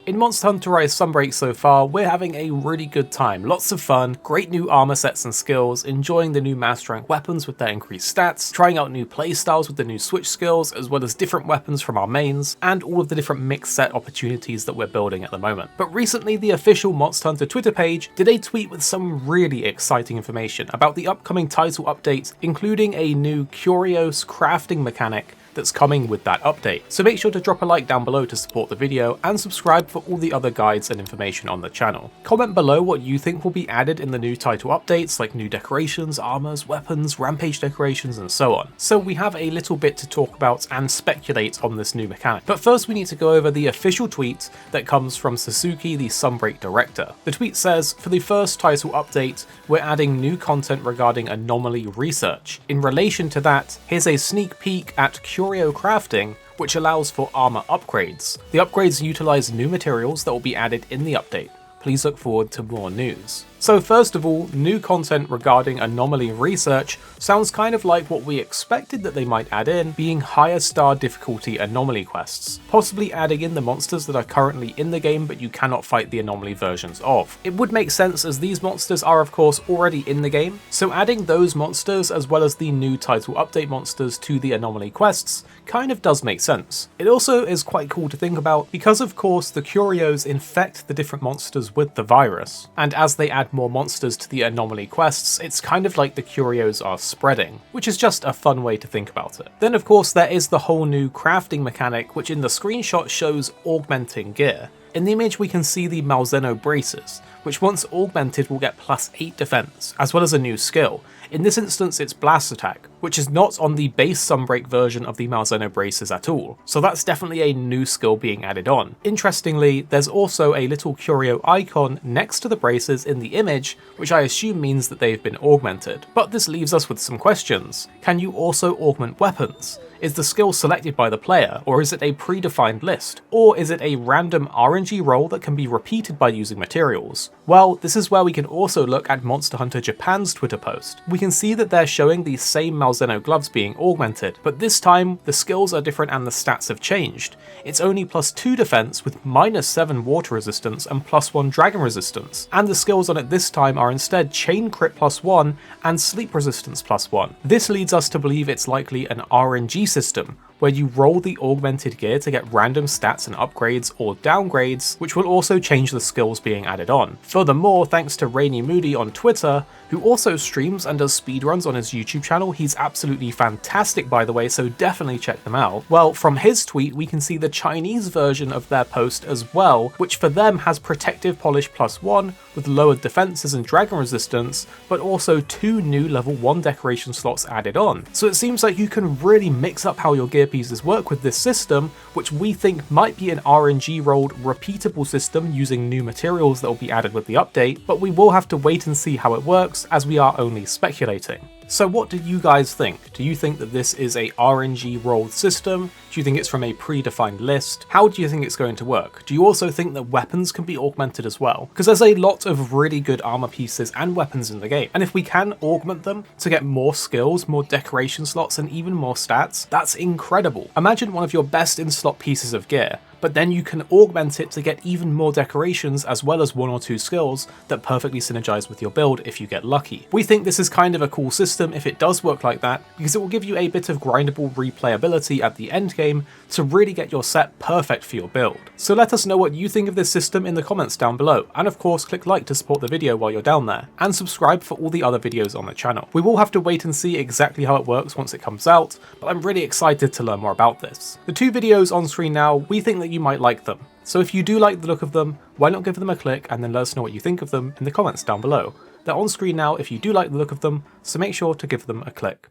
In Monster Hunter Rise Sunbreak so far, we're having a really good time. Lots of fun, great new armor sets and skills, enjoying the new master rank weapons with their increased stats, trying out new playstyles with the new switch skills, as well as different weapons from our mains, and all of the different mixed set opportunities that we're building at the moment. But recently, the official Monster Hunter Twitter page did a tweet with some really exciting information about the upcoming title update, including a new Qurious crafting mechanic that's coming with that update. So make sure to drop a like down below to support the video and subscribe for all the other guides and information on the channel. Comment below what you think will be added in the new title updates, like new decorations, armors, weapons, rampage decorations, and so on. So we have a little bit to talk about and speculate on this new mechanic. But first we need to go over the official tweet that comes from Sasuke, the Sunbreak director. The tweet says, for the first title update, we're adding new content regarding Anomaly Research. In relation to that, here's a sneak peek at Qurious crafting, which allows for armor upgrades. The upgrades utilize new materials that will be added in the update. Please look forward to more news. So first of all, new content regarding Anomaly Research sounds kind of like what we expected that they might add in, being higher star difficulty anomaly quests, possibly adding in the monsters that are currently in the game but you cannot fight the anomaly versions of. It would make sense as these monsters are of course already in the game, so adding those monsters as well as the new title update monsters to the anomaly quests kind of does make sense. It also is quite cool to think about because of course the Qurios infect the different monsters with the virus, and as they add more monsters to the anomaly quests, it's kind of like the Qurios are spreading, which is just a fun way to think about it. Then of course there is the whole new crafting mechanic, which in the screenshot shows Augmenting Gear. In the image we can see the Malzeno braces, which once augmented will get +8 defense, as well as a new skill. In this instance it's Blast Attack, which is not on the base Sunbreak version of the Malzeno braces at all, so that's definitely a new skill being added on. Interestingly, there's also a little Curio icon next to the braces in the image, which I assume means that they've been augmented. But this leaves us with some questions. Can you also augment weapons? Is the skill selected by the player, or is it a predefined list? Or is it a random RNG roll that can be repeated by using materials? Well, this is where we can also look at Monster Hunter Japan's Twitter post. We can see that they're showing the same Malzeno gloves being augmented, but this time the skills are different and the stats have changed. It's only +2 defense with -7 water resistance and +1 dragon resistance, and the skills on it this time are instead chain crit +1 and sleep resistance +1. This leads us to believe it's likely an RNG system, where you roll the augmented gear to get random stats and upgrades or downgrades, which will also change the skills being added on. Furthermore, thanks to Rainy Moody on Twitter, who also streams and does speedruns on his YouTube channel, he's absolutely fantastic by the way, so definitely check them out. Well, from his tweet we can see the Chinese version of their post as well, which for them has protective polish +1 with lowered defenses and dragon resistance, but also 2 new level 1 decoration slots added on. So it seems like you can really mix up how your gear pieces work with this system, which we think might be an RNG rolled repeatable system using new materials that will be added with the update, but we will have to wait and see how it works as we are only speculating. So what do you guys think? Do you think that this is a RNG rolled system? Do you think it's from a predefined list? How do you think it's going to work? Do you also think that weapons can be augmented as well? Because there's a lot of really good armor pieces and weapons in the game, and if we can augment them to get more skills, more decoration slots, and even more stats, that's incredible. Imagine one of your best in slot pieces of gear, but then you can augment it to get even more decorations as well as 1 or 2 skills that perfectly synergize with your build if you get lucky. We think this is kind of a cool system if it does work like that, because it will give you a bit of grindable replayability at the end game to really get your set perfect for your build. So let us know what you think of this system in the comments down below, and of course click like to support the video while you're down there, and subscribe for all the other videos on the channel. We will have to wait and see exactly how it works once it comes out, but I'm really excited to learn more about this. The 2 videos on screen now, we think that you might like them. So if you do like the look of them, why not give them a click and then let us know what you think of them in the comments down below. They're on screen now if you do like the look of them, so make sure to give them a click.